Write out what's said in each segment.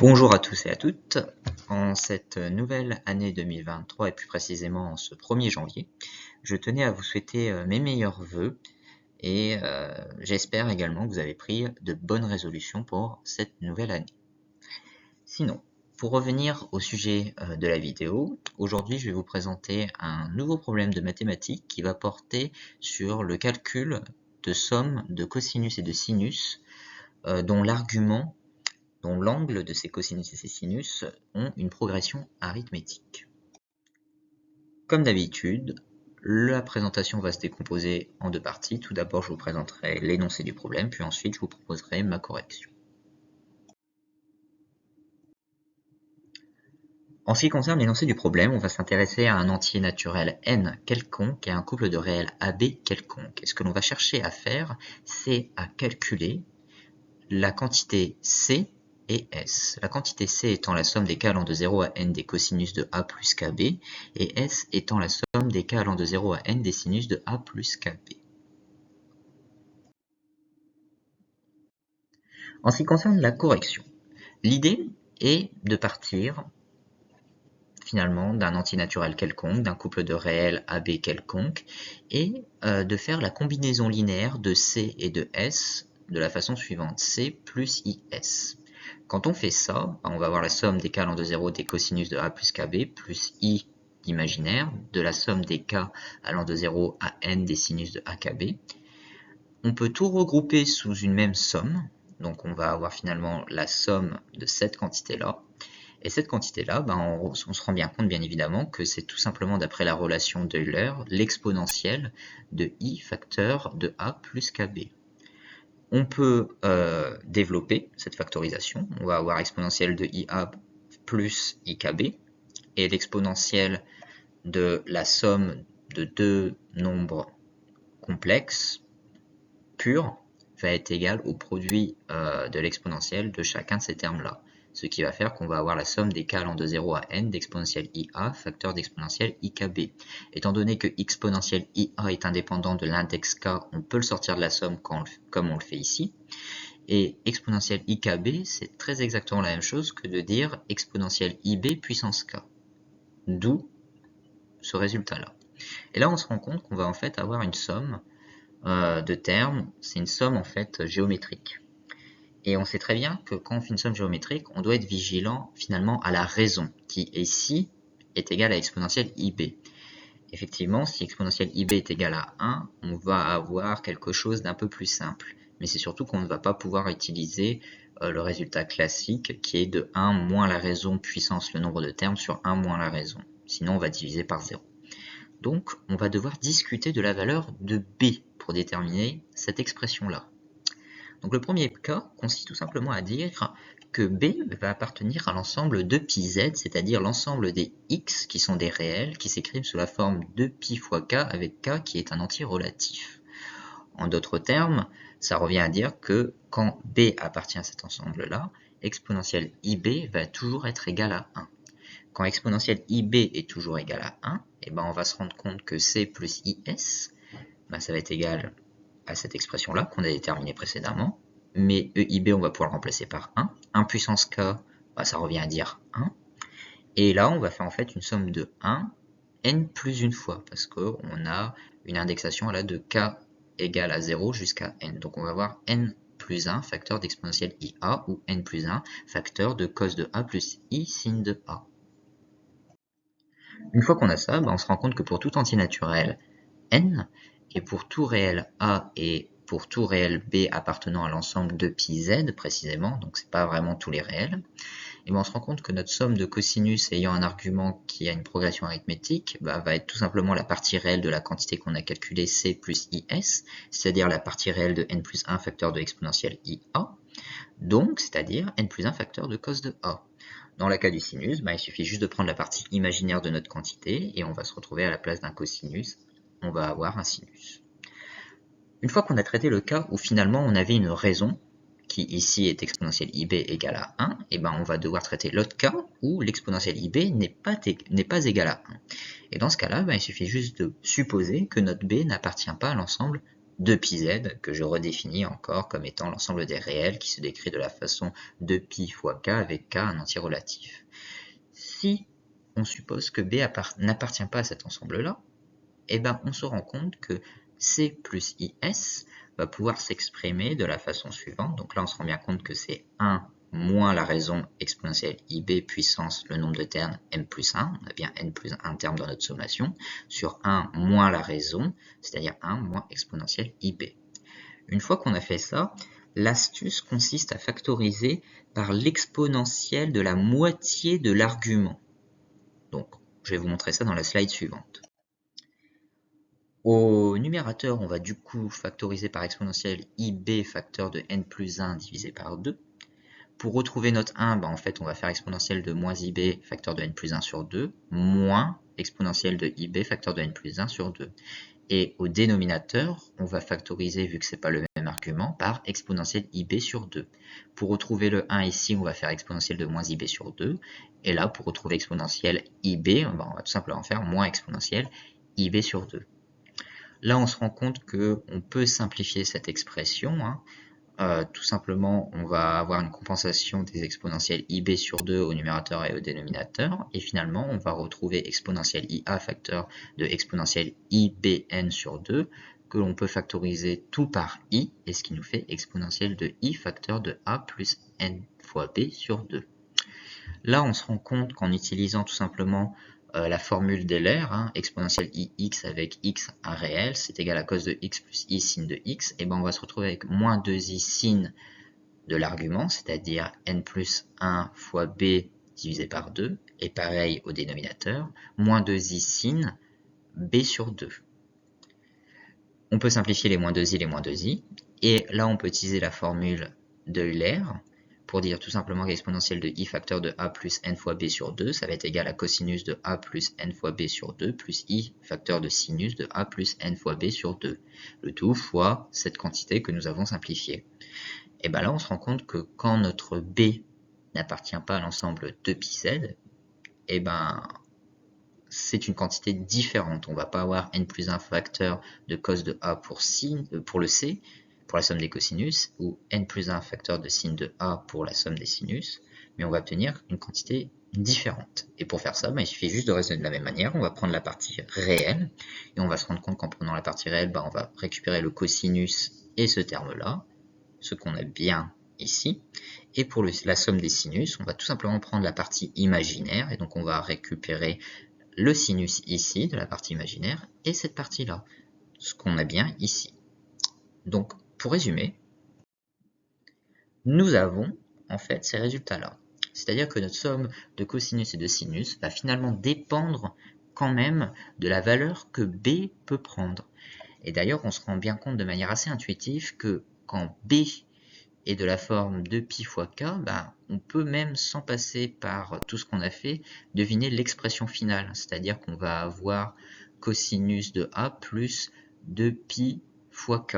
Bonjour à tous et à toutes. En cette nouvelle année 2023 et plus précisément en ce 1er janvier, je tenais à vous souhaiter mes meilleurs vœux et j'espère également que vous avez pris de bonnes résolutions pour cette nouvelle année. Sinon, pour revenir au sujet de la vidéo, aujourd'hui je vais vous présenter un nouveau problème de mathématiques qui va porter sur le calcul de sommes de cosinus et de sinus dont l'angle de ces cosinus et ces sinus ont une progression arithmétique. Comme d'habitude, la présentation va se décomposer en deux parties. Tout d'abord, je vous présenterai l'énoncé du problème, puis ensuite je vous proposerai ma correction. En ce qui concerne l'énoncé du problème, on va s'intéresser à un entier naturel n quelconque et à un couple de réels AB quelconque. Et ce que l'on va chercher à faire, c'est à calculer la quantité C et S. La quantité C étant la somme des k allant de 0 à n des cosinus de A plus KB, et S étant la somme des k allant de 0 à n des sinus de A plus KB. En ce qui concerne la correction, l'idée est de partir finalement d'un entier naturel quelconque, d'un couple de réels AB quelconque, et de faire la combinaison linéaire de C et de S de la façon suivante, C plus IS. Quand on fait ça, on va avoir la somme des k allant de 0 des cosinus de A plus KB plus I imaginaire de la somme des k allant de 0 à n des sinus de AKB. On peut tout regrouper sous une même somme, donc on va avoir finalement la somme de cette quantité-là. Et cette quantité-là, on se rend bien compte bien évidemment que c'est tout simplement d'après la relation d'Euler, l'exponentielle de I facteur de A plus KB. On peut développer cette factorisation. On va avoir exponentielle de IA plus IKB et l'exponentielle de la somme de deux nombres complexes purs va être égale au produit de l'exponentielle de chacun de ces termes-là. Ce qui va faire qu'on va avoir la somme des k allant de 0 à n d'exponentielle IA facteur d'exponentielle IKB. Étant donné que exponentielle IA est indépendant de l'index k, on peut le sortir de la somme comme on le fait ici. Et exponentielle IKB, c'est très exactement la même chose que de dire exponentielle IB puissance k. D'où ce résultat-là. Et là, on se rend compte qu'on va en fait avoir une somme de termes, c'est une somme en fait géométrique. Et on sait très bien que quand on fait une somme géométrique, on doit être vigilant finalement à la raison, qui ici est égale à exponentielle IB. Effectivement, si exponentielle IB est égale à 1, on va avoir quelque chose d'un peu plus simple. Mais c'est surtout qu'on ne va pas pouvoir utiliser le résultat classique qui est de 1 moins la raison puissance le nombre de termes sur 1 moins la raison. Sinon, on va diviser par 0. Donc, on va devoir discuter de la valeur de B pour déterminer cette expression-là. Donc le premier cas consiste tout simplement à dire que B va appartenir à l'ensemble de pi z, c'est-à-dire l'ensemble des x qui sont des réels, qui s'écrivent sous la forme de pi fois k avec k qui est un entier relatif. En d'autres termes, ça revient à dire que quand B appartient à cet ensemble-là, exponentielle IB va toujours être égale à 1. Quand exponentielle IB est toujours égale à 1, on va se rendre compte que C plus IS, ça va être égal à cette expression-là qu'on a déterminée précédemment, mais EIB, on va pouvoir le remplacer par 1. 1 puissance k, ça revient à dire 1. Et là, on va faire en fait une somme de 1, n plus une fois, parce qu'on a une indexation là de k égale à 0 jusqu'à n. Donc on va avoir n plus 1 facteur d'exponentielle IA, ou n plus 1 facteur de cos de A plus I sin de A. Une fois qu'on a ça, on se rend compte que pour tout entier naturel n, et pour tout réel A et pour tout réel B appartenant à l'ensemble de pi z précisément, donc c'est pas vraiment tous les réels, et on se rend compte que notre somme de cosinus ayant un argument qui a une progression arithmétique va être tout simplement la partie réelle de la quantité qu'on a calculée C plus IS, c'est-à-dire la partie réelle de n plus 1 facteur de exponentielle IA, donc c'est-à-dire n plus 1 facteur de cos de A. Dans le cas du sinus, il suffit juste de prendre la partie imaginaire de notre quantité et on va se retrouver à la place d'un cosinus, on va avoir un sinus. Une fois qu'on a traité le cas où finalement on avait une raison, qui ici est exponentielle IB égale à 1, on va devoir traiter l'autre cas où l'exponentielle IB n'est pas égale à 1. Et dans ce cas-là, il suffit juste de supposer que notre B n'appartient pas à l'ensemble 2πz que je redéfinis encore comme étant l'ensemble des réels qui se décrit de la façon 2π fois k avec k un entier relatif. Si on suppose que B n'appartient pas à cet ensemble-là, eh ben on se rend compte que C plus IS va pouvoir s'exprimer de la façon suivante. Donc là, on se rend bien compte que c'est 1 moins la raison exponentielle IB puissance le nombre de termes m plus 1, on a bien n plus 1 terme dans notre sommation, sur 1 moins la raison, c'est-à-dire 1 moins exponentielle IB. Une fois qu'on a fait ça, l'astuce consiste à factoriser par l'exponentielle de la moitié de l'argument. Donc, je vais vous montrer ça dans la slide suivante. Au numérateur, on va du coup factoriser par exponentielle IB facteur de n plus 1 divisé par 2. Pour retrouver notre 1, en fait, on va faire exponentielle de moins IB facteur de n plus 1 sur 2, moins exponentielle de IB facteur de n plus 1 sur 2. Et au dénominateur, on va factoriser, vu que ce n'est pas le même argument, par exponentielle IB sur 2. Pour retrouver le 1 ici, on va faire exponentielle de moins IB sur 2. Et là, pour retrouver exponentielle IB, on va tout simplement faire moins exponentielle IB sur 2. Là, on se rend compte qu'on peut simplifier cette expression. Tout simplement, on va avoir une compensation des exponentielles IB sur 2 au numérateur et au dénominateur. Et finalement, on va retrouver exponentielle IA facteur de exponentielle IBN sur 2, que l'on peut factoriser tout par I, et ce qui nous fait exponentielle de I facteur de A plus N fois B sur 2. Là, on se rend compte qu'en utilisant tout simplement la formule d'Euler, exponentielle ix avec x un réel, c'est égal à cos de x plus i sin de x, et on va se retrouver avec moins 2i sin de l'argument, c'est-à-dire n plus 1 fois b divisé par 2, et pareil au dénominateur, moins 2i sin b sur 2. On peut simplifier les moins 2i, les moins 2i, et là on peut utiliser la formule de Euler, pour dire tout simplement qu'exponentielle de i facteur de a plus n fois b sur 2, ça va être égal à cosinus de a plus n fois b sur 2 plus i facteur de sinus de a plus n fois b sur 2. Le tout fois cette quantité que nous avons simplifiée. Et bien là, on se rend compte que quand notre b n'appartient pas à l'ensemble 2πz, et ben c'est une quantité différente. On ne va pas avoir n plus 1 facteur de cos de a pour le c, pour la somme des cosinus, ou n plus 1 facteur de sin de a pour la somme des sinus, mais on va obtenir une quantité différente. Et pour faire ça, il suffit juste de raisonner de la même manière. On va prendre la partie réelle, et on va se rendre compte qu'en prenant la partie réelle, on va récupérer le cosinus et ce terme-là, ce qu'on a bien ici. Et pour la somme des sinus, on va tout simplement prendre la partie imaginaire, et donc on va récupérer le sinus ici, de la partie imaginaire, et cette partie-là, ce qu'on a bien ici. Donc, pour résumer, nous avons en fait ces résultats-là. C'est-à-dire que notre somme de cosinus et de sinus va finalement dépendre quand même de la valeur que B peut prendre. Et d'ailleurs, on se rend bien compte de manière assez intuitive que quand B est de la forme 2π fois k, on peut même, sans passer par tout ce qu'on a fait, deviner l'expression finale. C'est-à-dire qu'on va avoir cosinus de A plus 2π fois k.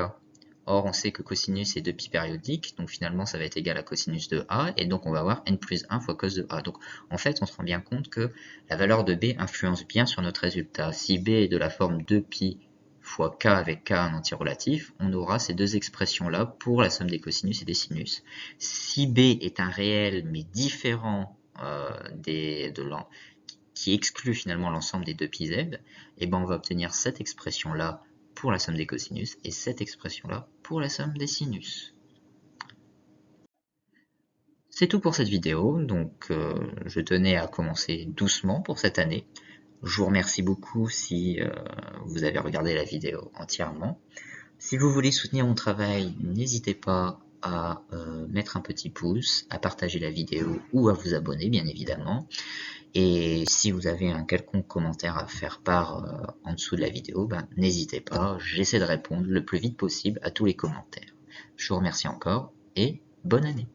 Or, on sait que cosinus est 2π périodique, donc finalement ça va être égal à cosinus de A, et donc on va avoir n plus 1 fois cos de A. Donc en fait, on se rend bien compte que la valeur de B influence bien sur notre résultat. Si B est de la forme 2π fois k avec k un entier relatif, on aura ces deux expressions-là pour la somme des cosinus et des sinus. Si B est un réel mais différent qui exclut finalement l'ensemble des 2πz, et on va obtenir cette expression-là pour la somme des cosinus et cette expression-là pour la somme des sinus. C'est tout pour cette vidéo, donc je tenais à commencer doucement pour cette année. Je vous remercie beaucoup si vous avez regardé la vidéo entièrement. Si vous voulez soutenir mon travail, n'hésitez pas à mettre un petit pouce, à partager la vidéo ou à vous abonner bien évidemment. Et si vous avez un quelconque commentaire à faire part en dessous de la vidéo, n'hésitez pas, j'essaie de répondre le plus vite possible à tous les commentaires. Je vous remercie encore et bonne année.